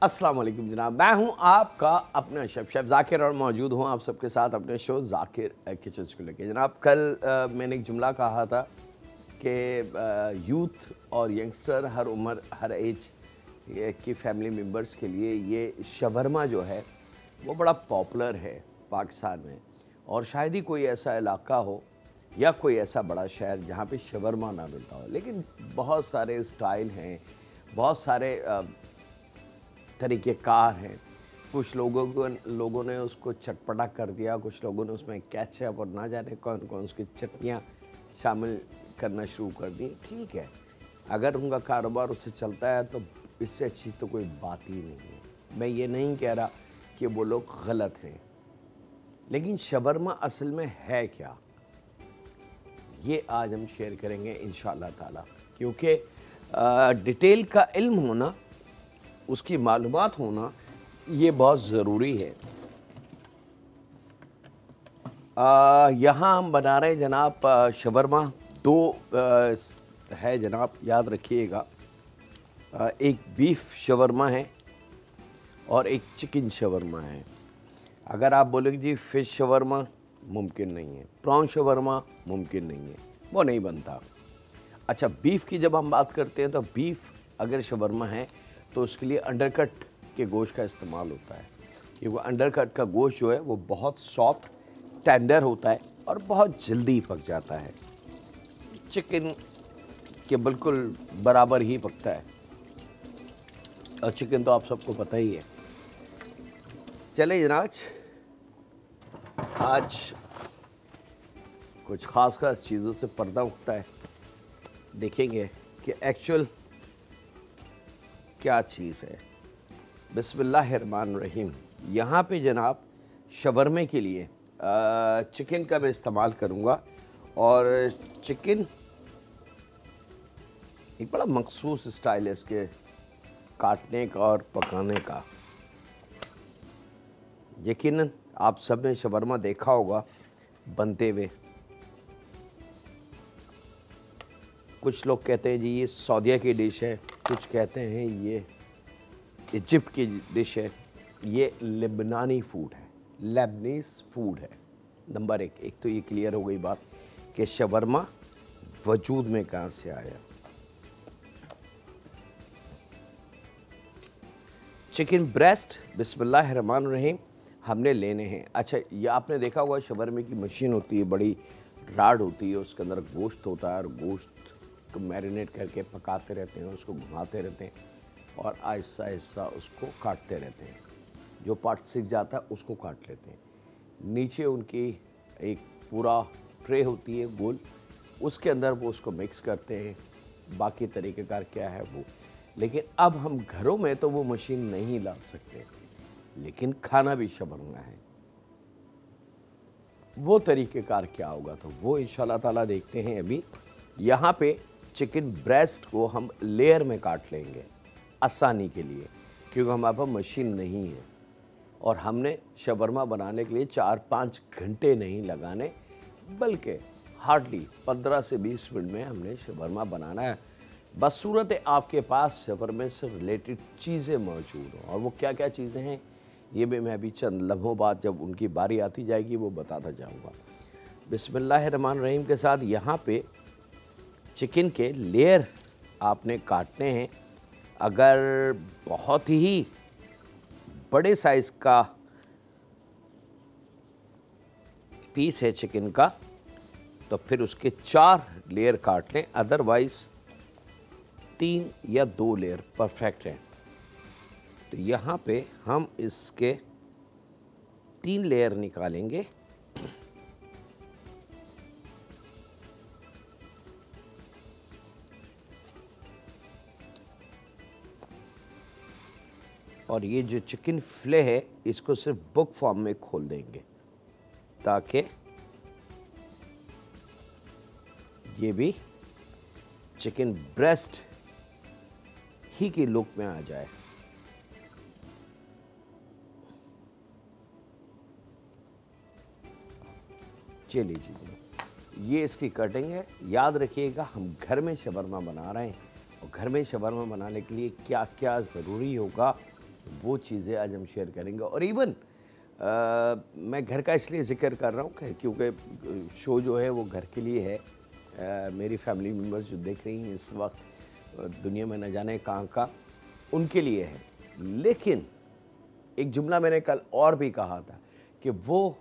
अस्सलाम वालेकुम जनाब, मैं हूं आपका अपना शेफ ज़ाकिर और मौजूद हूं आप सबके साथ अपने शो ज़ाकिर किचन को लेके। जनाब कल मैंने एक जुमला कहा था कि यूथ और यंगस्टर हर उम्र हर एज की फैमिली मेम्बर्स के लिए ये शवरमा जो है वो बड़ा पॉपुलर है पाकिस्तान में, और शायद ही कोई ऐसा इलाका हो या कोई ऐसा बड़ा शहर जहाँ पे शवरमा ना मिलता हो। लेकिन बहुत सारे स्टाइल हैं, बहुत सारे तरीक़ेकार हैं। कुछ लोगों ने उसको चटपटा कर दिया, कुछ लोगों ने उसमें केचप और ना जाने कौन कौन उसकी चटनियाँ शामिल करना शुरू कर दी। ठीक है, अगर उनका कारोबार उससे चलता है तो इससे अच्छी तो कोई बात ही नहीं है। मैं ये नहीं कह रहा कि वो लोग गलत हैं, लेकिन शवरमा असल में है क्या, ये आज हम शेयर करेंगे इंशाअल्लाह ताला। क्योंकि डिटेल का इल्म होना, उसकी मालूमात होना ये बहुत ज़रूरी है। यहाँ हम बना रहे हैं जनाब शवरमा। दो है जनाब, याद रखिएगा। एक बीफ शवरमा है और एक चिकन शवरमा है। अगर आप बोलेंगे जी फ़िश शवरमा, मुमकिन नहीं है। प्रॉन शवरमा मुमकिन नहीं है, वो नहीं बनता। अच्छा, बीफ की जब हम बात करते हैं तो बीफ अगर शवरमा है तो उसके लिए अंडरकट के गोश्त का इस्तेमाल होता है, क्योंकि अंडरकट का गोश्त जो है वो बहुत सॉफ्ट टेंडर होता है और बहुत जल्दी पक जाता है। चिकन के बिल्कुल बराबर ही पकता है, और चिकन तो आप सबको पता ही है। चले जनाब, आज कुछ ख़ास चीज़ों से पर्दा उठता है, देखेंगे कि एक्चुअल क्या चीज़ है। बिस्मिल्लाहिर्रहमानिर्रहीम। यहाँ पे जनाब शवरमे के लिए चिकन का मैं इस्तेमाल करूँगा, और चिकन एक बड़ा मखसूस स्टाइल है इसके काटने का और पकाने का। यकीनन आप सब ने शवरमा देखा होगा बनते हुए। कुछ लोग कहते हैं जी ये सऊदीया की डिश है, कुछ कहते हैं ये इजिप्ट की डिश है, ये लेबनानी फूड है, लेबनीज़ फूड है। नंबर एक तो ये क्लियर हो गई बात कि शवरमा वजूद में कहाँ से आया। चिकन ब्रेस्ट बिस्मिल्लाहिर्रहमानिर्रहीम हमने लेने हैं। अच्छा, ये आपने देखा होगा शवरमे की मशीन होती है, बड़ी राड होती है, उसके अंदर गोश्त होता है, और गोश्त को मैरिनेट करके पकाते रहते हैं, उसको घुमाते रहते हैं और आहिस्ता आहिस्ता उसको काटते रहते हैं। जो पार्ट सीख जाता है उसको काट लेते हैं। नीचे उनकी एक पूरा ट्रे होती है गोल, उसके अंदर वो उसको मिक्स करते हैं। बाकी तरीक़ेकार क्या है वो, लेकिन अब हम घरों में तो वो मशीन नहीं ला सकते, लेकिन खाना भी शवरमा है। वो तरीक़ेकार क्या होगा तो वो इंशाअल्लाह ताला देखते हैं। अभी यहाँ पे चिकन ब्रेस्ट को हम लेयर में काट लेंगे आसानी के लिए, क्योंकि हमारे पास मशीन नहीं है और हमने शवरमा बनाने के लिए 4-5 घंटे नहीं लगाने, बल्कि हार्डली 15 से 20 मिनट में हमने शवरमा बनाना है। बस सूरत है आपके पास शवरमे से रिलेटेड चीज़ें मौजूद हों, और वो क्या क्या चीज़ें हैं ये भी मैं अभी चंद लम्हों बाद जब उनकी बारी आती जाएगी वो बताता जाऊँगा। बिस्मिल्लाहिर्रहमानिर्रहीम के साथ यहाँ पे चिकन के लेयर आपने काटने हैं। अगर बहुत ही बड़े साइज़ का पीस है चिकन का तो फिर उसके 4 लेयर काट लें, अदरवाइज़ 3 या 2 लेयर परफेक्ट है। तो यहाँ पे हम इसके 3 लेयर निकालेंगे। और ये जो चिकन फिले है इसको सिर्फ बुक फॉर्म में खोल देंगे, ताकि ये भी चिकन ब्रेस्ट ही की लुक में आ जाए। चलिए जी, ये इसकी कटिंग है। याद रखिएगा हम घर में शवरमा बना रहे हैं, और घर में शवरमा बनाने के लिए क्या क्या ज़रूरी होगा वो चीज़ें आज हम शेयर करेंगे। और इवन मैं घर का इसलिए ज़िक्र कर रहा हूँ क्योंकि शो जो है वो घर के लिए है। मेरी फैमिली मेम्बर्स जो देख रही हैं इस वक्त दुनिया में न जाने कहाँ उनके लिए है। लेकिन एक जुमला मैंने कल और भी कहा था कि वो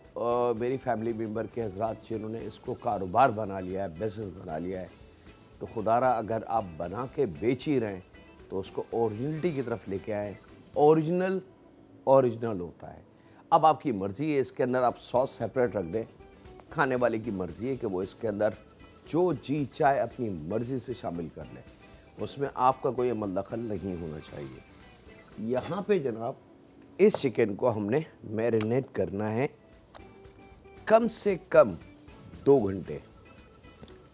मेरी फैमिली मेम्बर के हजरात जिन्होंने इसको कारोबार बना लिया है, बिज़नेस बना लिया है, तो खुदारा अगर आप बना के बेच ही रहे हैं तो उसको ओरिजिनलिटी की तरफ लेके आए। ओरिजिनल ओरिजिनल होता है। अब आपकी मर्ज़ी है, इसके अंदर आप सॉस सेपरेट रख दें, खाने वाले की मर्ज़ी है कि वो इसके अंदर जो जी चाहे अपनी मर्ज़ी से शामिल कर ले, उसमें आपका कोई अमल दखल नहीं होना चाहिए। यहाँ पे जनाब इस चिकन को हमने मैरिनेट करना है कम से कम 2 घंटे,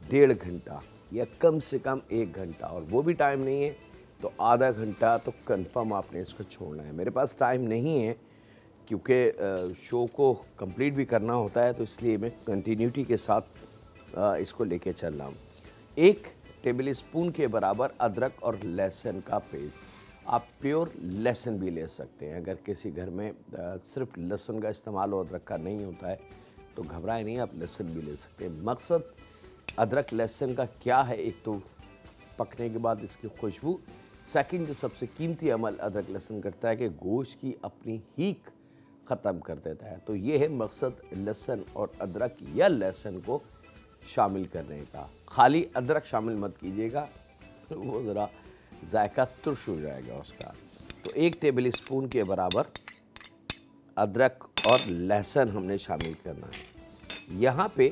1.5 घंटा या कम से कम 1 घंटा, और वो भी टाइम नहीं है तो आधा घंटा तो कंफर्म आपने इसको छोड़ना है। मेरे पास टाइम नहीं है क्योंकि शो को कंप्लीट भी करना होता है, तो इसलिए मैं कंटिन्यूटी के साथ इसको लेके चल रहा हूँ। 1 टेबल स्पून के बराबर अदरक और लहसुन का पेस्ट। आप प्योर लहसुन भी ले सकते हैं। अगर किसी घर में सिर्फ लहसुन का इस्तेमाल और अदरक का नहीं होता है तो घबराए नहीं, आप लहसुन भी ले सकते हैं। मकसद अदरक लहसुन का क्या है, एक तो पकने के बाद इसकी खुशबू, सेकंड जो सबसे कीमती अमल अदरक लहसुन करता है कि गोश्त की अपनी हीक ख़त्म कर देता है। तो ये है मकसद लहसुन और अदरक या लहसुन को शामिल करने का। खाली अदरक शामिल मत कीजिएगा, वो ज़रा जायका तुर्श हो जाएगा उसका। तो 1 टेबल स्पून के बराबर अदरक और लहसुन हमने शामिल करना है। यहाँ पे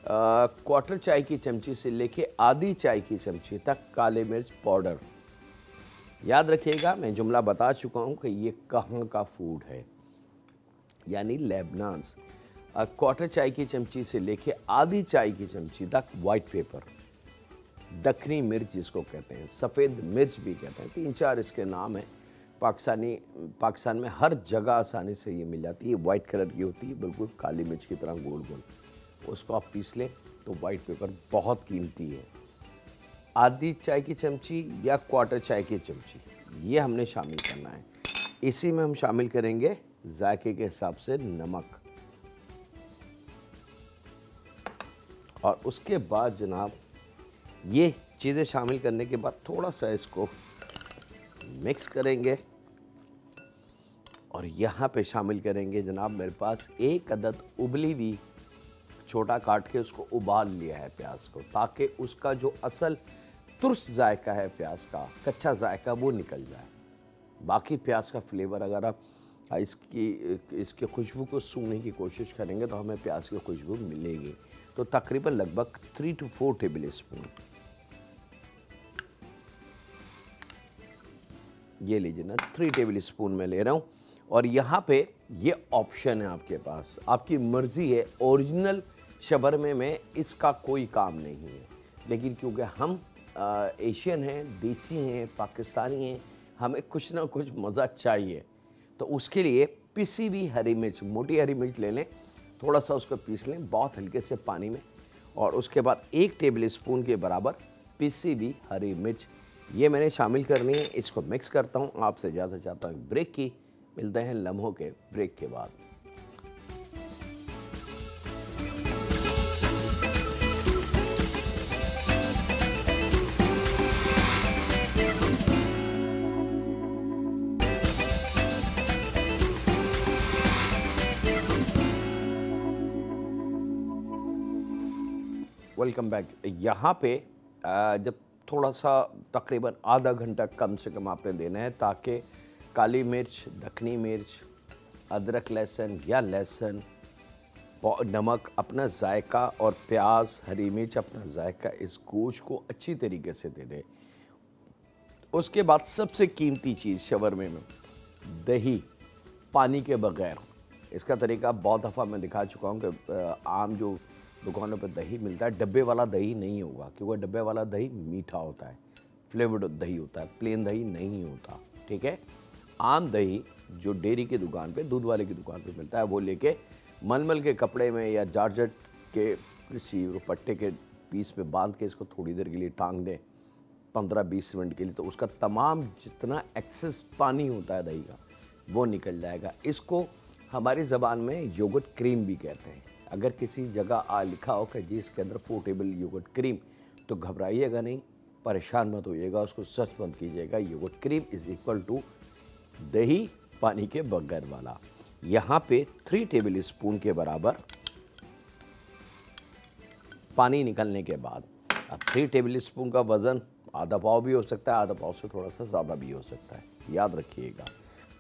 क्वार्टर चाय की चमची से लेके आधी चाय की चमची तक काले मिर्च पाउडर। याद रखिएगा, मैं जुमला बता चुका हूँ कि ये कहाँ का फूड है, यानी लेबनान। क्वार्टर चाय की चमची से लेके आधी चाय की चमची तक वाइट पेपर, दखनी मिर्च जिसको कहते हैं, सफ़ेद मिर्च भी कहते हैं, 3-4 इसके नाम हैं। पाकिस्तान में हर जगह आसानी से ये मिल जाती है। वाइट कलर की होती है, बिल्कुल काली मिर्च की तरह गोल गोल। उसको आप पीस लें तो वाइट पेपर बहुत कीमती है। आधी चाय की चमची या क्वार्टर चाय की चमची ये हमने शामिल करना है। इसी में हम शामिल करेंगे जायके के हिसाब से नमक, और उसके बाद जनाब ये चीज़ें शामिल करने के बाद थोड़ा सा इसको मिक्स करेंगे। और यहाँ पे शामिल करेंगे जनाब, मेरे पास 1 अदद उबली हुई, छोटा काट के उसको उबाल लिया है प्याज को, ताकि उसका जो असल तुर्स जायका है प्याज का, कच्चा जायका, वो निकल जाए। बाकी प्याज का फ्लेवर अगर आप इसकी खुशबू को सूंघने की कोशिश करेंगे तो हमें प्याज की खुशबू मिलेगी। तो तकरीबन लगभग 3 to 4 टेबल स्पून ये लीजिए ना, 3 टेबल स्पून मैं ले रहा हूँ। और यहाँ पे ये ऑप्शन है आपके पास, आपकी मर्ज़ी है। ओरिजिनल शवरमे में इसका कोई काम नहीं है, लेकिन क्योंकि हम एशियन हैं, देसी हैं, पाकिस्तानी हैं, हमें कुछ ना कुछ मज़ा चाहिए, तो उसके लिए पिसी हुई हरी मिर्च, मोटी हरी मिर्च ले लें, थोड़ा सा उसको पीस लें बहुत हल्के से पानी में, और उसके बाद 1 टेबल स्पून के बराबर पिसी हुई हरी मिर्च ये मैंने शामिल करनी है। इसको मिक्स करता हूँ। आपसे ज़्यादा चाहता हूँ ब्रेक की। मिलते हैं लम्हों के ब्रेक के बाद। Welcome back. यहाँ पे जब थोड़ा सा तकरीबन आधा घंटा कम से कम आपने देना है, ताकि काली मिर्च, दखनी मिर्च, अदरक लहसुन या लहसुन, नमक अपना जायका, और प्याज, हरी मिर्च अपना जायका इस गोश्त को अच्छी तरीके से दे दे। उसके बाद सबसे कीमती चीज़ शवरमे में दही, पानी के बग़ैर। इसका तरीका बहुत दफ़ा मैं दिखा चुका हूँ कि आम जो दुकानों पर दही मिलता है, डब्बे वाला दही नहीं होगा, क्योंकि डब्बे वाला दही मीठा होता है, फ्लेवर्ड दही होता है, प्लेन दही नहीं होता। ठीक है, आम दही जो डेयरी की दुकान पे, दूध वाले की दुकान पे मिलता है, वो लेके मलमल के कपड़े में या जारजट के किसी दुपट्टे के पीस में बांध के इसको थोड़ी देर के लिए टांग दें, 15-20 मिनट के लिए, तो उसका तमाम जितना एक्सेस पानी होता है दही का, वो निकल जाएगा। इसको हमारी ज़बान में योगर्ट क्रीम भी कहते हैं। अगर किसी जगह लिखा हो कि जी इसके अंदर पोर्टेबल योगर्ट क्रीम, तो घबराइएगा नहीं, परेशान मत होइएगा, उसको सर्च मत कीजिएगा। Yogurt cream is equal to दही पानी के बगैर वाला। यहाँ पे 3 टेबल स्पून के बराबर पानी निकलने के बाद, अब 3 टेबल स्पून का वज़न आधा पाव भी हो सकता है, आधा पाव से थोड़ा सा ज़्यादा भी हो सकता है, याद रखिएगा।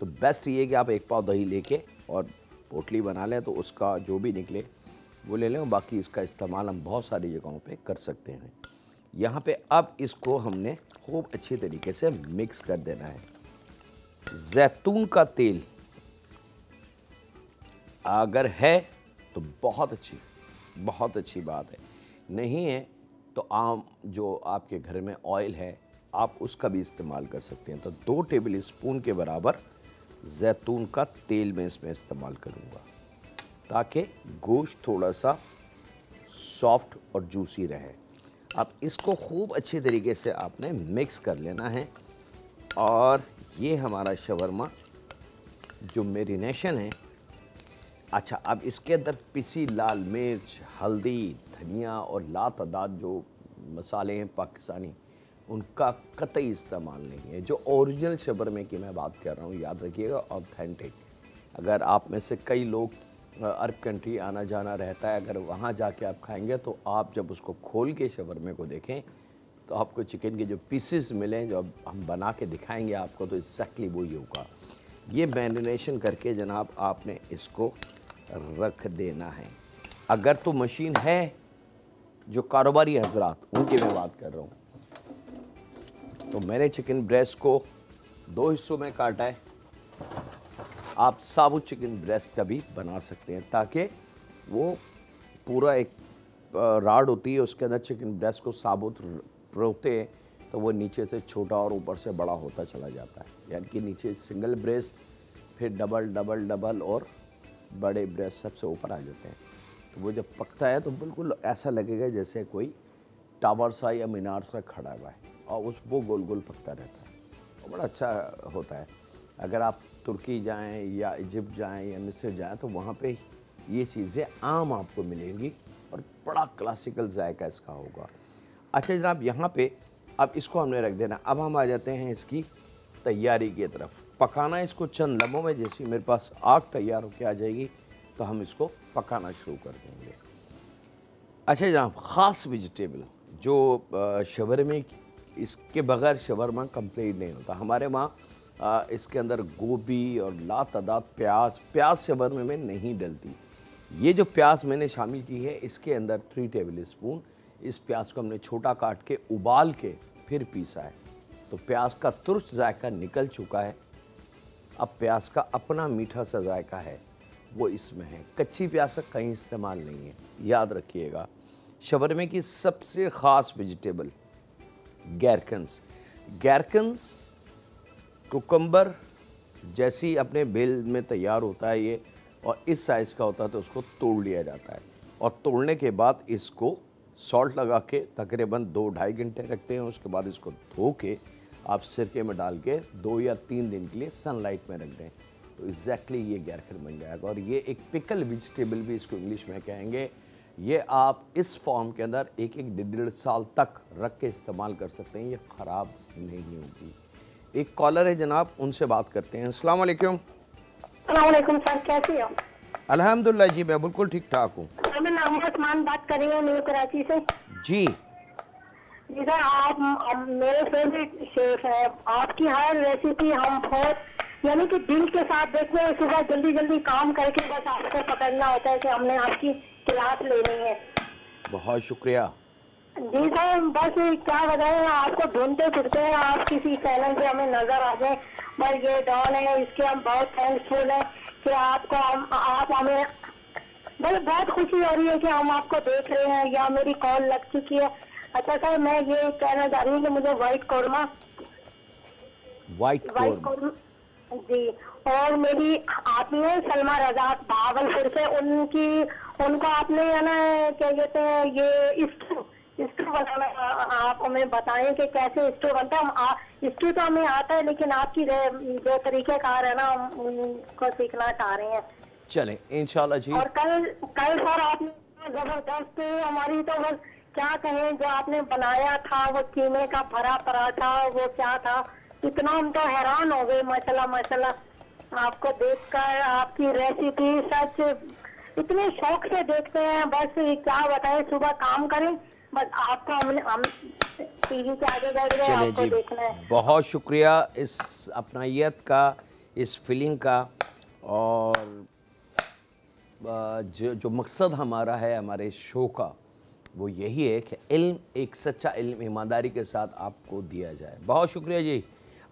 तो बेस्ट ये है कि आप 1 पाव दही लेके और पोटली बना लें, तो उसका जो भी निकले वो ले लें, और बाकी इसका इस्तेमाल हम बहुत सारी जगहों पे कर सकते हैं। यहाँ पे अब इसको हमने खूब अच्छी तरीके से मिक्स कर देना है। जैतून का तेल अगर है तो बहुत अच्छी बात है, नहीं है तो आम जो आपके घर में ऑयल है आप उसका भी इस्तेमाल कर सकते हैं। तो 2 टेबल स्पून के बराबर जैतून का तेल मैं इसमें इस्तेमाल करूँगा, ताकि गोश्त थोड़ा सा सॉफ्ट और जूसी रहे। अब इसको खूब अच्छी तरीके से आपने मिक्स कर लेना है, और ये हमारा शवरमा जो मैरिनेशन है। अच्छा, अब इसके अंदर पिसी लाल मिर्च, हल्दी, धनिया और लातादाद जो मसाले हैं पाकिस्तानी, उनका कतई इस्तेमाल नहीं है। जो ओरिजिनल शवरमे की मैं बात कर रहा हूँ, याद रखिएगा, ऑथेंटिक। अगर आप में से कई लोग अरब कंट्री आना जाना रहता है, अगर वहाँ जाके आप खाएंगे तो आप जब उसको खोल के शवरमे को देखें तो आपको चिकन के जो पीसेस मिलें, जो अब हम बना के दिखाएंगे आपको, तो एक्जैक्टली वही होगा। ये मैरिनेशन करके जनाब आपने इसको रख देना है। अगर तो मशीन है, जो कारोबारी हजरात, उनकी मैं बात कर रहा हूँ, तो मैंने चिकन ब्रेस्ट को 2 हिस्सों में काटा है। आप साबुत चिकन ब्रेस्ट का भी बना सकते हैं, ताकि वो पूरा एक राड होती है, उसके अंदर चिकन ब्रेस्ट को साबुत रोते हैं तो वो नीचे से छोटा और ऊपर से बड़ा होता चला जाता है। यानी कि नीचे सिंगल ब्रेस्ट, फिर डबल डबल डबल और बड़े ब्रेस्ट सबसे ऊपर आ जाते हैं। तो वो जब पकता है तो बिल्कुल ऐसा लगेगा जैसे कोई टावर सा या मीनार सा खड़ा हुआ है, और वो गोल गोल पकता रहता है, और बड़ा अच्छा होता है। अगर आप तुर्की जाएं या इजिप्ट जाएं या मिस्र जाएं तो वहाँ पे ये चीज़ें आम आपको मिलेंगी, और बड़ा क्लासिकल जायका इसका होगा। अच्छा जनाब, यहाँ पे अब इसको हमने रख देना। अब हम आ जाते हैं इसकी तैयारी की तरफ। पकाना इसको चंद लम्हों में, जैसे मेरे पास आग तैयार होकर आ जाएगी तो हम इसको पकाना शुरू कर देंगे। अच्छा जनाब, ख़ास वेजिटेबल जो शवरमे, इसके बगैर शवरमा कंप्लीट नहीं होता। हमारे वहाँ इसके अंदर गोभी और लातादाद प्याज शवरमे में नहीं डलती। ये जो प्याज मैंने शामिल की है, इसके अंदर 3 टेबल स्पून, इस प्याज को हमने छोटा काट के उबाल के फिर पीसा है, तो प्याज का तुर्श जायका निकल चुका है। अब प्याज का अपना मीठा सा जायका है, वो इसमें है। कच्ची प्याज का कहीं इस्तेमाल नहीं है, याद रखिएगा। शवरमे की सबसे ख़ास वेजिटेबल गैरकन्स कुकम्बर जैसी अपने बेल में तैयार होता है ये, और इस साइज़ का होता है, तो उसको तोड़ लिया जाता है, और तोड़ने के बाद इसको सॉल्ट लगा के तकरीबन 2-2.5 घंटे रखते हैं। उसके बाद इसको धो के आप सिरके में डाल के 2 या 3 दिन के लिए सनलाइट में रख दें, तो एग्जैक्टली ये गैरकन बन जाएगा। और ये एक पिकल वेजिटेबल भी इसको इंग्लिश में कहेंगे। ये आप इस फॉर्म के अंदर 1-1 साल तक रख के इस्तेमाल कर सकते हैं, ये ख़राब नहीं होगी। एक कॉलर है जनाब, उनसे बात करते हैं। अस्सलाम वालेकुम। अस्सलाम वालेकुम सर, कैसे हो? अल्हम्दुलिल्लाह जी, मैं बिल्कुल ठीक ठाक हूँ। मैं नाम उस्मान बात कर रही हूँ, न्यू कराची से। जी जी सर, आप मेरे फेवरेट शेफ है। आपकी हर रेसिपी हम बहुत, यानी कि दिल के साथ देखते हैं। सुबह जल्दी जल्दी काम करके बस आपको पकड़ना होता है कि हमने आपकी क्लास लेनी है। बहुत शुक्रिया। जी सर, बस क्या बताएं, आपको ढूंढते फिरते हैं, आप किसी चैनल पे हमें नजर आ जाए। बस ये डॉन है, इसके हम बहुत थैंक्सफुल है कि आपको आप हमें, बस बहुत खुशी हो रही है कि हम आपको देख रहे हैं, या मेरी कॉल लग चुकी है। अच्छा सर, मैं ये कहना चाह रही हूँ कि मुझे वाइट कौरमा जी, और मेरी आती है सलमा रजा भावलपुर से, उनको आपने है ना क्या कहते हैं, ये इसको बनाना आप हमें बताएं कि कैसे स्टोव बनता है। स्टोव तो हमें आता है, लेकिन आपकी जो तरीक़ेकार है ना, हम उनको सीखना चाह रहे हैं। चलें इंशाल्लाह जी। और कल कल सर आपने जबरदस्त, हमारी तो बस क्या कहें, जो आपने बनाया था वो कीमे का भरा पराठा, वो क्या था, इतना हम तो हैरान हो गए। माशाल्लाह माशाल्लाह, आपको देखकर आपकी रेसिपी सच इतने शौक से देखते हैं, बस क्या बताएं, सुबह काम करें बस आपको हम टीवी के आगे बैठ गए, चले आपको जी, देखना है। बहुत शुक्रिया इस अपनाइयत का, इस फीलिंग का। और जो मकसद हमारा है हमारे शो का, वो यही है कि इल्म, एक सच्चा इल्म ईमानदारी के साथ आपको दिया जाए। बहुत शुक्रिया जी।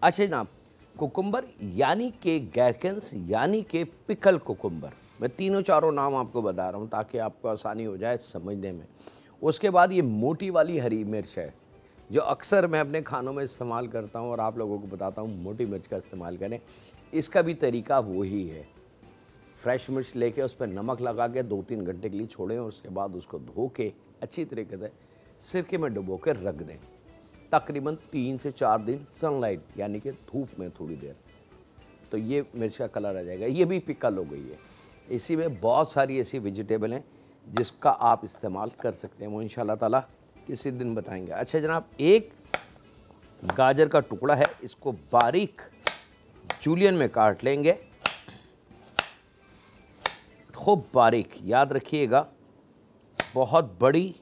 अच्छा जनाब, कुकुम्बर यानी कि गैरकेंस यानी कि पिकल कुकुम्बर, मैं तीनों चारों नाम आपको बता रहा हूँ ताकि आपको आसानी हो जाए समझने में। उसके बाद ये मोटी वाली हरी मिर्च है जो अक्सर मैं अपने खानों में इस्तेमाल करता हूँ और आप लोगों को बताता हूँ मोटी मिर्च का इस्तेमाल करें। इसका भी तरीका वही है, फ्रेश मिर्च लेके उस पर नमक लगा के 2-3 घंटे के लिए छोड़ें और उसके बाद उसको धो के अच्छी तरीके से सिरके में डुबो के रख दें, तकरीबन 3 से 4 दिन सनलाइट यानी कि धूप में थोड़ी देर, तो ये मिर्च का कलर आ जाएगा। ये भी पिकल हो गई है। इसी में बहुत सारी ऐसी वेजिटेबल हैं जिसका आप इस्तेमाल कर सकते हैं, वो इंशाल्लाह ताला किसी दिन बताएंगे। अच्छा जनाब, एक गाजर का टुकड़ा है, इसको बारीक जूलियन में काट लेंगे, खूब बारीक। याद रखिएगा बहुत बड़ी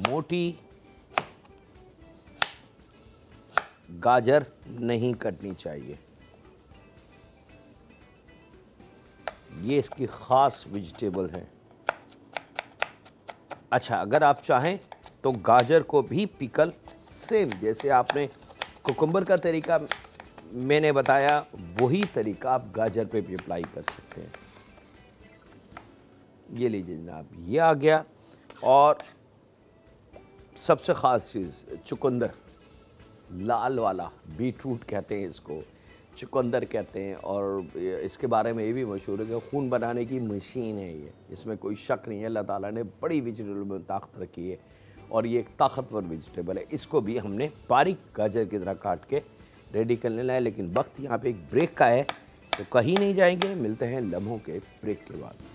मोटी गाजर नहीं कटनी चाहिए, ये इसकी ख़ास वेजिटेबल है। अच्छा, अगर आप चाहें तो गाजर को भी पिकल सेम जैसे आपने कुकुम्बर का तरीका मैंने बताया, वही तरीका आप गाजर पे भी अप्लाई कर सकते हैं। ये लीजिए जनाब, ये आ गया। और सबसे ख़ास चीज़ चुकंदर, लाल वाला बीटरूट कहते हैं इसको, चुकंदर कहते हैं। और इसके बारे में ये भी मशहूर है कि खून बनाने की मशीन है ये, इसमें कोई शक नहीं है। अल्लाह ताला ने बड़ी वेजिटेबल में ताकत रखी है और ये एक ताकतवर वेजिटेबल है। इसको भी हमने बारीक गाजर की तरह काट के रेडी कर लेना है। लेकिन वक्त यहाँ पे एक ब्रेक का है, तो कहीं नहीं जाएंगे, मिलते हैं लम्हों के ब्रेक के बाद।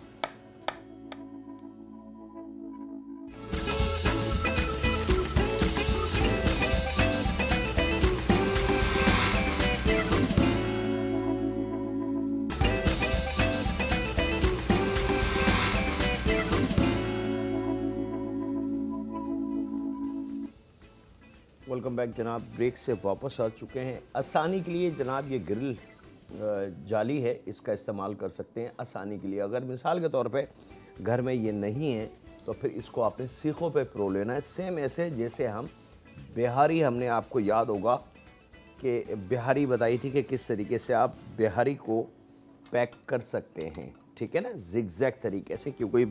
वेलकम बैक जनाब, ब्रेक से वापस आ चुके हैं। आसानी के लिए जनाब ये ग्रिल जाली है, इसका इस्तेमाल कर सकते हैं आसानी के लिए। अगर मिसाल के तौर पे घर में ये नहीं है तो फिर इसको आपने सीखों पे परो लेना है, सेम ऐसे जैसे हम बिहारी, हमने आपको याद होगा कि बिहारी बताई थी कि किस तरीके से आप बिहारी को पैक कर सकते हैं, ठीक है ना, जिगजैग तरीके से, क्योंकि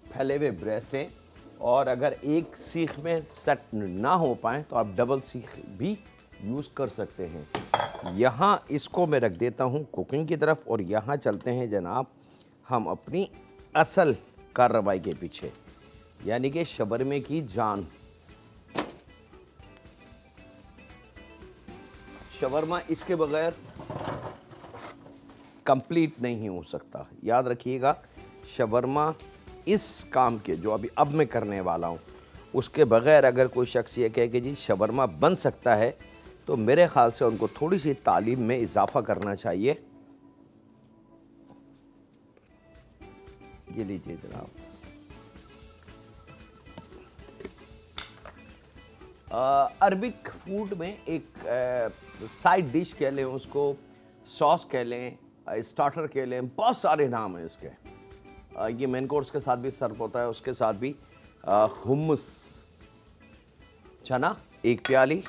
फैले हुए ब्रेस्ट हैं और अगर एक सीख में सेट ना हो पाए तो आप डबल सीख भी यूज़ कर सकते हैं। यहाँ इसको मैं रख देता हूँ कुकिंग की तरफ और यहाँ चलते हैं जनाब हम अपनी असल कार्रवाई के पीछे, यानी कि शवरमे की जान। शवरमा इसके बगैर कंप्लीट नहीं हो सकता। याद रखिएगा, शवरमा इस काम के जो अभी अब मैं करने वाला हूँ उसके बगैर अगर कोई शख्स ये कहे कि जी शवरमा बन सकता है, तो मेरे ख़्याल से उनको थोड़ी सी तालीम में इजाफ़ा करना चाहिए। ये लीजिए जनाब, अरबिक फूड में एक साइड डिश कह लें, उसको सॉस कह लें, स्टार्टर कह लें, बहुत सारे नाम हैं इसके। ये मेन कोर्स के साथ भी सर्व होता है। उसके साथ भी हुम्मस, चना 1 प्याली,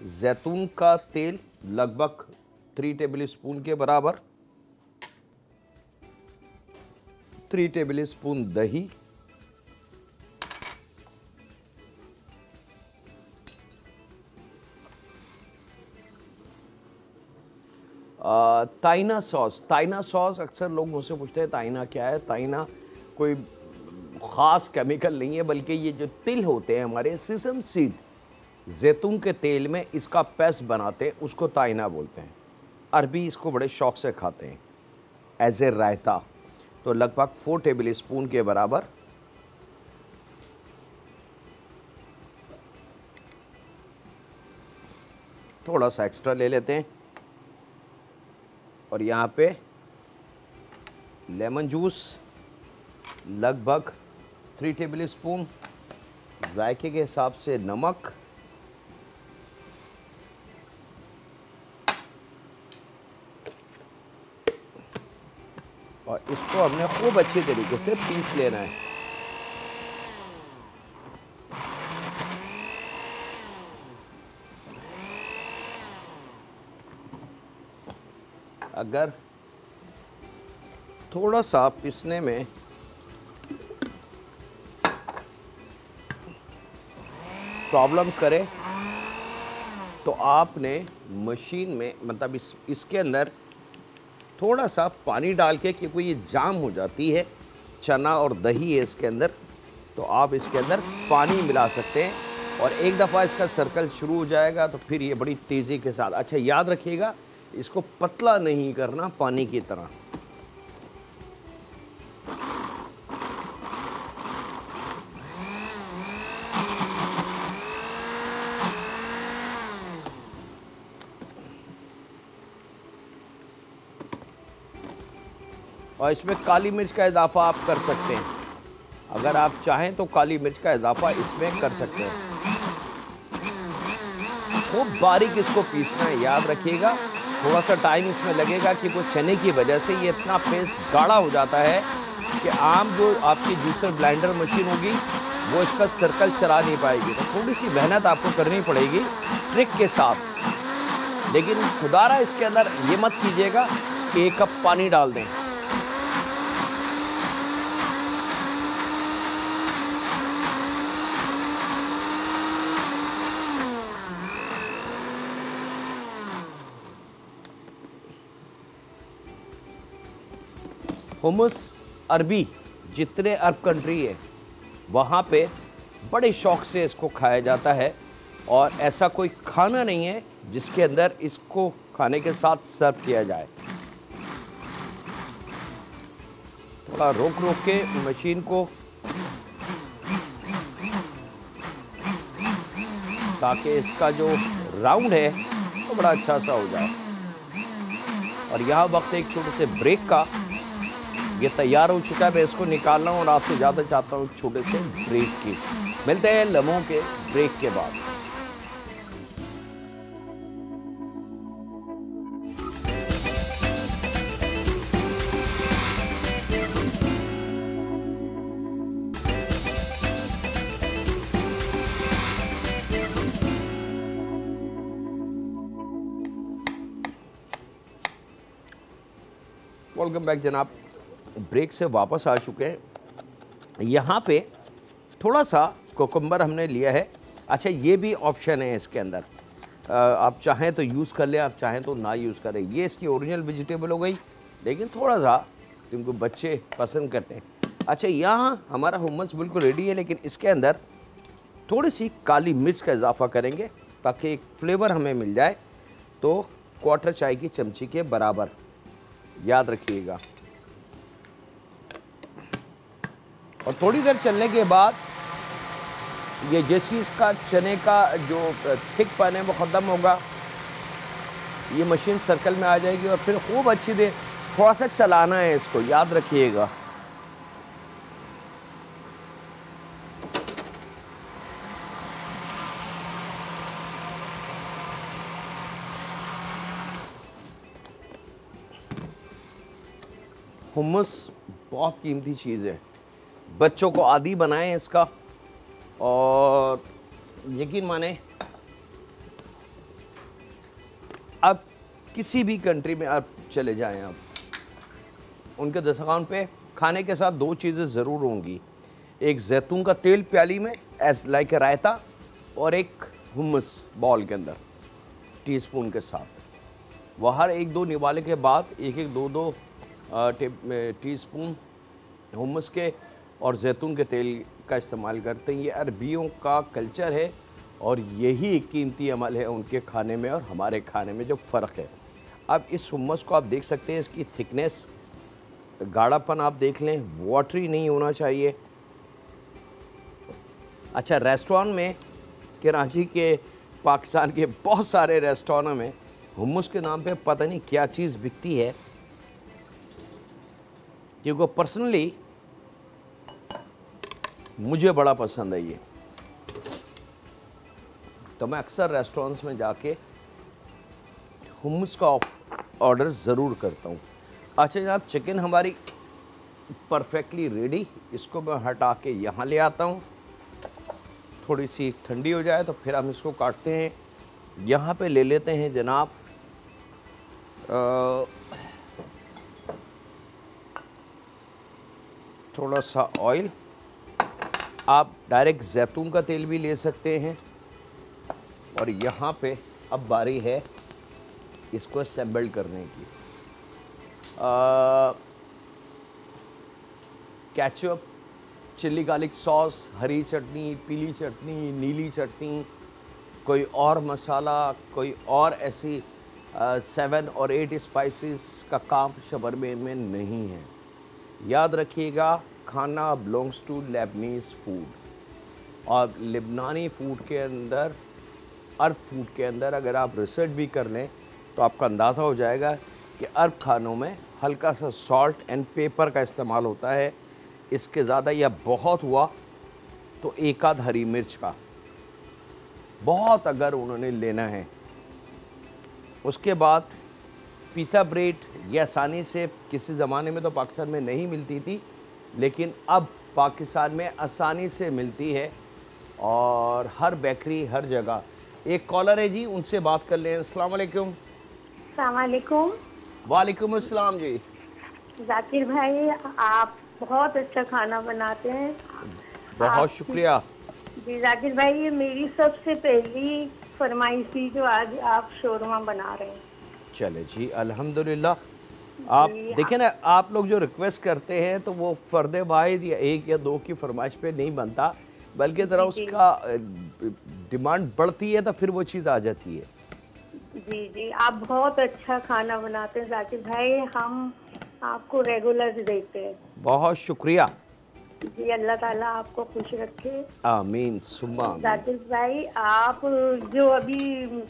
जैतून का तेल लगभग 3 टेबल स्पून के बराबर, 3 टेबल स्पून दही, ताइना सॉस। ताइना सॉस अक्सर लोग मुझसे पूछते हैं ताइना क्या है। ताइना कोई ख़ास केमिकल नहीं है, बल्कि ये जो तिल होते हैं हमारे सेसम सीड, जैतून के तेल में इसका पेस्ट बनाते हैं, उसको ताइना बोलते हैं। अरबी इसको बड़े शौक से खाते हैं एज ए रायता। तो लगभग 4 टेबल स्पून के बराबर थोड़ा सा एक्स्ट्रा ले लेते हैं। और यहाँ पे लेमन जूस लगभग 3 टेबल स्पून, जायके के हिसाब से नमक, और इसको हमने खूब अच्छी तरीके से पीस लेना है। अगर थोड़ा सा पीसने में प्रॉब्लम करे तो आपने मशीन में, मतलब इसके अंदर थोड़ा सा पानी डाल के, क्योंकि ये जाम हो जाती है, चना और दही है इसके अंदर, तो आप इसके अंदर पानी मिला सकते हैं। और एक दफ़ा इसका सर्कल शुरू हो जाएगा तो फिर ये बड़ी तेज़ी के साथ, अच्छा याद रखिएगा इसको पतला नहीं करना पानी की तरह। और इसमें काली मिर्च का इजाफा आप कर सकते हैं, अगर आप चाहें तो काली मिर्च का इजाफा इसमें कर सकते हैं। खूब बारीक इसको पीसना है, याद रखिएगा थोड़ा सा टाइम इसमें लगेगा कि वो चने की वजह से ये इतना पेस्ट गाढ़ा हो जाता है कि आम जो आपकी जूसर ब्लेंडर मशीन होगी वो इसका सर्कल चला नहीं पाएगी। तो थोड़ी सी मेहनत आपको करनी पड़ेगी ट्रिक के साथ। लेकिन खुदारा इसके अंदर ये मत कीजिएगा कि 1 कप पानी डाल दें। हुमस अरबी, जितने अरब कंट्री है वहाँ पे बड़े शौक़ से इसको खाया जाता है, और ऐसा कोई खाना नहीं है जिसके अंदर इसको खाने के साथ सर्व किया जाए। थोड़ा रोक रोक के मशीन को, ताकि इसका जो राउंड है वो बड़ा अच्छा सा हो जाए। और यहाँ वक्त एक छोटे से ब्रेक का, ये तैयार हो चुका है, मैं इसको निकाल रहा हूँ और आपसे ज़्यादा चाहता हूँ छोटे से ब्रेक की। मिलते हैं लम्हों के ब्रेक के बाद। वेलकम बैक जनाब, ब्रेक से वापस आ चुके हैं। यहाँ पे थोड़ा सा कोकम्बर हमने लिया है। अच्छा ये भी ऑप्शन है इसके अंदर, आप चाहें तो यूज़ कर लें, आप चाहें तो ना यूज़ करें। ये इसकी ओरिजिनल वेजिटेबल हो गई, लेकिन थोड़ा सा जिनको बच्चे पसंद करते हैं। अच्छा यहाँ हमारा हुम्मस बिल्कुल रेडी है, लेकिन इसके अंदर थोड़ी सी काली मिर्च का इजाफा करेंगे ताकि एक फ्लेवर हमें मिल जाए। तो 1/4 चाय की चमची के बराबर, याद रखिएगा। और थोड़ी देर चलने के बाद ये जैसे इसका चने का जो थिकपन है वो ख़त्म होगा, ये मशीन सर्कल में आ जाएगी और फिर खूब अच्छी देर थोड़ा सा चलाना है इसको, याद रखिएगा। हुम्मस बहुत कीमती चीज़ है, बच्चों को आदी बनाएं इसका। और यकीन माने अब किसी भी कंट्री में आप चले जाएं, आप उनके दस्तरखान पे खाने के साथ 2 चीज़ें ज़रूर होंगी, एक जैतून का तेल प्याली में एज लाइक ए रायता, और एक हुम्मस बॉल के अंदर टीस्पून के साथ। वह हर 1-2 निवाले के बाद 1-1, 2-2 टीस्पून हुम्मस के और जैतून के तेल का इस्तेमाल करते हैं। ये अरबियों का कल्चर है और यही एक कीमती अमल है उनके खाने में और हमारे खाने में जो फ़र्क है। अब इस हुम्मस को आप देख सकते हैं, इसकी थिकनेस, गाढ़ापन आप देख लें, वाटरी नहीं होना चाहिए। अच्छा, रेस्टोरेंट में कराची के, पाकिस्तान के बहुत सारे रेस्टोरेंटों में हुम्मस के नाम पे पता नहीं क्या चीज़ बिकती है, क्योंकि पर्सनली मुझे बड़ा पसंद है ये, तो मैं अक्सर रेस्टोरेंट्स में जाके हुम्मस का ऑर्डर ज़रूर करता हूँ। अच्छा जनाब, चिकन हमारी परफेक्टली रेडी, इसको मैं हटा के यहाँ ले आता हूँ, थोड़ी सी ठंडी हो जाए तो फिर हम इसको काटते हैं। यहाँ पे ले लेते हैं जनाब थोड़ा सा ऑयल, आप डायरेक्ट जैतून का तेल भी ले सकते हैं। और यहाँ पे अब बारी है इसको असेंबल करने की। केचप, चिल्ली गार्लिक सॉस, हरी चटनी, पीली चटनी, नीली चटनी, कोई और मसाला, कोई और ऐसी 7 और 8 स्पाइसेस का काम शवरमे में नहीं है। याद रखिएगा, खाना बिलोंग्स टू लेबनीज़ फूड, और लेबनानी फूड के अंदर, अरब फूड के अंदर अगर आप रिसर्च भी कर लें तो आपका अंदाज़ा हो जाएगा कि अरब खानों में हल्का सा सॉल्ट एंड पेपर का इस्तेमाल होता है। इसके ज़्यादा या बहुत हुआ तो एक आध हरी मिर्च का, बहुत अगर उन्होंने लेना है। उसके बाद पीता ब्रेड, ये आसानी से, किसी ज़माने में तो पाकिस्तान में नहीं मिलती थी, लेकिन अब पाकिस्तान में आसानी से मिलती है और हर बेकरी, हर जगह। एक कॉलर है जी, उनसे बात कर लें। अस्सलाम वालेकुम। अस्सलाम वालेकुम। वालेकुम अस्सलाम जी। जाकिर भाई, आप बहुत अच्छा खाना बनाते हैं। बहुत शुक्रिया जी जाकिर भाई, ये मेरी सबसे पहली फरमाइश थी जो आज आप शोरमा बना रहे हैं। चले जी, अल्हम्दुलिल्लाह। आप देखें ना, आप लोग जो रिक्वेस्ट करते हैं तो वो फ़र्द वाहिद या एक या दो की फरमाइश पे नहीं बनता, बल्कि ज़रा उसका डिमांड बढ़ती है तो फिर वो चीज़ आ जाती है। जी जी, आप बहुत अच्छा खाना बनाते हैं जाकिर भाई, हम आपको रेगुलर देखते हैं। बहुत शुक्रिया जी, अल्लाह ताला आपको खुश रखे। आमीन सुम्मा आमीन। जाकिर भाई, आप जो अभी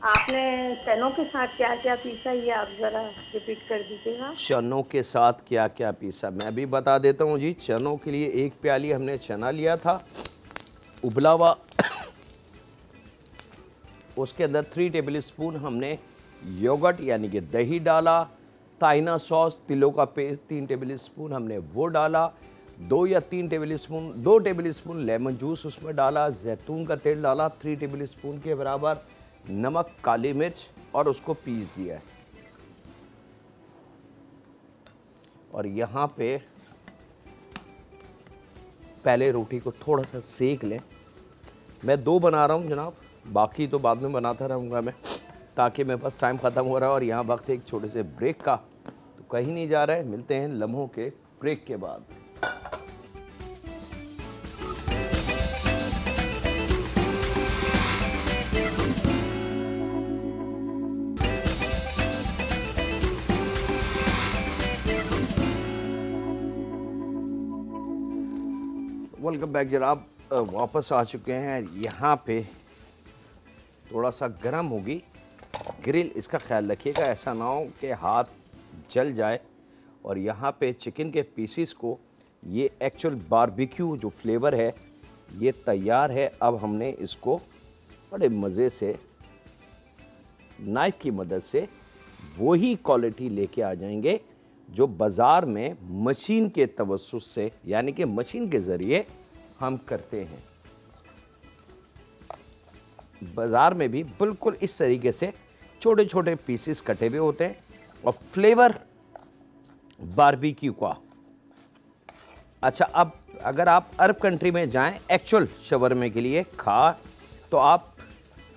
आपने चनों के साथ क्या क्या पीसा, ये आप ज़रा रिपीट कर दीजिएगा। चनों के साथ क्या क्या पीसा, मैं भी बता देता हूँ जी। चनों के लिए 1 प्याली हमने चना लिया था उबला हुआ, उसके अंदर 3 टेबल स्पून हमने योगर्ट यानी कि दही डाला, ताइना सॉस, तिलों का पेस्ट 3 टेबल स्पून हमने वो डाला, 2 या 3 table spoon, 2 table spoon lemon juice उसमें डाला, जैतून का तेल डाला 3 टेबल स्पून के बराबर, नमक, काली मिर्च, और उसको पीस दिया है। और यहाँ पे पहले रोटी को थोड़ा सा सेक लें। मैं 2 बना रहा हूँ जनाब, बाकी तो बाद में बनाता रहूँगा मैं, ताकि मेरे पास टाइम ख़त्म हो रहा है और यहाँ वक्त एक छोटे से ब्रेक का, तो कहीं नहीं जा रहा है। मिलते हैं लम्हों के ब्रेक के बाद। वेलकम बैक जनाब, वापस आ चुके हैं। यहाँ पे थोड़ा सा गर्म होगी ग्रिल, इसका ख्याल रखिएगा ऐसा ना हो कि हाथ जल जाए। और यहाँ पे चिकन के पीसीस को, ये एक्चुअल बारबेक्यू जो फ्लेवर है ये तैयार है। अब हमने इसको बड़े मज़े से नाइफ़ की मदद से वही क्वालिटी लेके आ जाएंगे जो बाज़ार में मशीन के तवस्सुत से, यानी कि मशीन के ज़रिए हम करते हैं। बाज़ार में भी बिल्कुल इस तरीके से छोटे छोटे पीसेस कटे हुए होते हैं और फ्लेवर बारबेक्यू का। अच्छा, अब अगर आप अरब कंट्री में जाएं एक्चुअल शवरमे के लिए खा, तो आप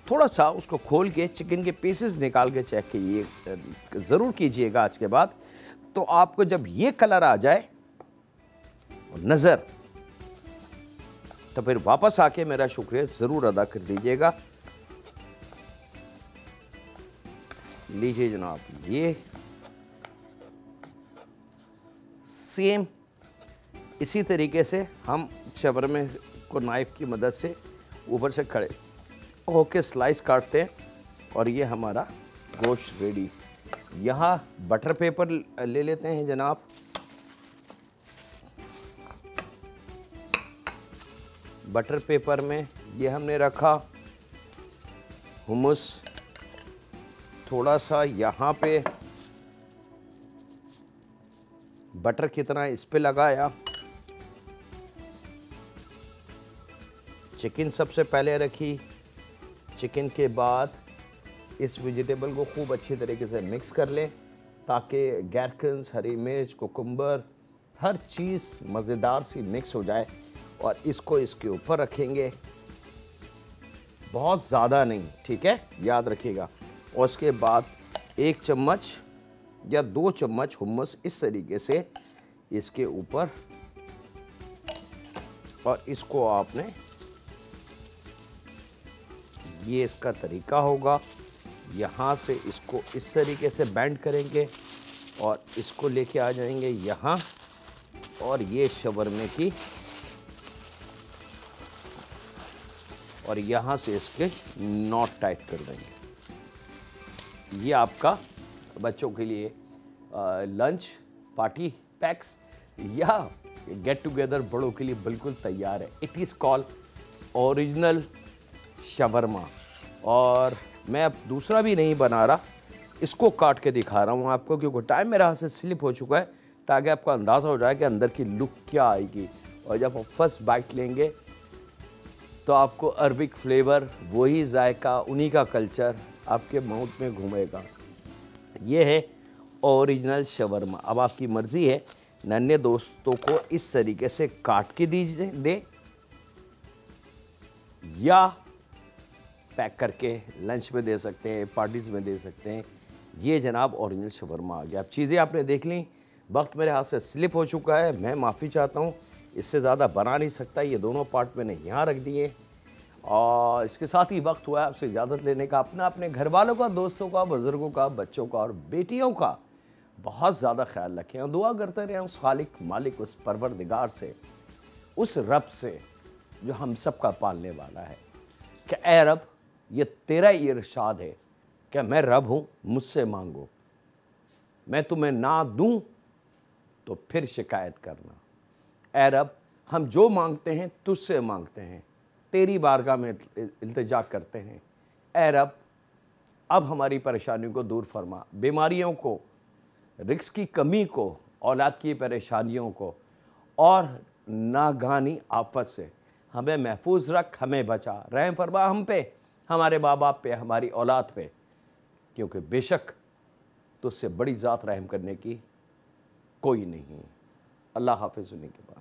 थोड़ा सा उसको खोल के चिकन के पीसेस निकाल के चेक कीजिए, ज़रूर कीजिएगा आज के बाद। तो आपको जब ये कलर आ जाए और नज़र, तो फिर वापस आके मेरा शुक्रिया ज़रूर अदा कर दीजिएगा। लीजिए जनाब, ये सेम इसी तरीके से हम शवरमे को नाइफ की मदद से ऊपर से खड़े होके स्लाइस काटते हैं और ये हमारा गोश्त रेडी। यहाँ बटर पेपर ले लेते हैं जनाब। बटर पेपर में ये हमने रखा हुमस, थोड़ा सा यहाँ पे बटर कितना इस पे लगाया। चिकन सबसे पहले रखी, चिकन के बाद इस वेजिटेबल को खूब अच्छी तरीके से मिक्स कर लें ताकि गैरकन्स, हरी मिर्च, कुकुम्बर, हर चीज़ मज़ेदार सी मिक्स हो जाए। और इसको इसके ऊपर रखेंगे, बहुत ज़्यादा नहीं, ठीक है, याद रखिएगा। और उसके बाद 1 चम्मच या 2 चम्मच हुम्मस इस तरीके से इसके ऊपर, और इसको आपने, ये इसका तरीका होगा, यहाँ से इसको इस तरीके से बैंड करेंगे और इसको लेके आ जाएंगे यहाँ, और ये शवरमे की, और यहाँ से इसके नॉट टाइट कर देंगे। ये आपका बच्चों के लिए लंच पार्टी पैक्स या गेट टुगेदर बड़ों के लिए बिल्कुल तैयार है। It is called original shawarma. और मैं अब दूसरा भी नहीं बना रहा, इसको काट के दिखा रहा हूँ आपको, क्योंकि टाइम मेरे हाथ से स्लिप हो चुका है, ताकि आपको अंदाज़ा हो जाए कि अंदर की लुक क्या आएगी। और जब आप फर्स्ट बाइट लेंगे तो आपको अरबिक फ्लेवर, वही जायका, उन्हीं का कल्चर आपके माउथ में घूमेगा। ये है ओरिजिनल शवरमा। अब आपकी मर्ज़ी है, नन्हे दोस्तों को इस तरीके से काट के दीजिए दे, या पैक करके लंच में दे सकते हैं, पार्टीज़ में दे सकते हैं। ये जनाब ओरिजिनल शवरमा आ गया। अब चीज़ें आपने देख ली, वक्त मेरे हाथ से स्लिप हो चुका है, मैं माफ़ी चाहता हूँ, इससे ज़्यादा बना नहीं सकता। ये दोनों पार्ट मैंने यहाँ रख दिए, और इसके साथ ही वक्त हुआ है आपसे इजाज़त लेने का। अपने घर वालों का, दोस्तों का, बुज़ुर्गों का, बच्चों का और बेटियों का बहुत ज़्यादा ख्याल रखें, और दुआ करते रहें उस खालिक मालिक, उस परवरदिगार से, उस रब से जो हम सब का पालने वाला है, कि ऐ रब, ये तेरा इरशाद है कि मैं रब हूँ, मुझसे मांगो, मैं तुम्हें ना दूँ तो फिर शिकायत करना। ऐ रब, हम जो मांगते हैं तुझसे मांगते हैं, तेरी बारगाह में इल्तिजा करते हैं। ऐ रब, अब हमारी परेशानियों को दूर फरमा, बीमारियों को, रिस्क की कमी को, औलाद की परेशानियों को, और नागानी आफत से हमें महफूज रख, हमें बचा, रहम फरमा हम पे, हमारे माँ बाप पे, हमारी औलाद पे, क्योंकि बेशक तुझसे बड़ी ज़ात रहम करने की कोई नहीं। अल्लाह हाफ़िज़ होने के बाद।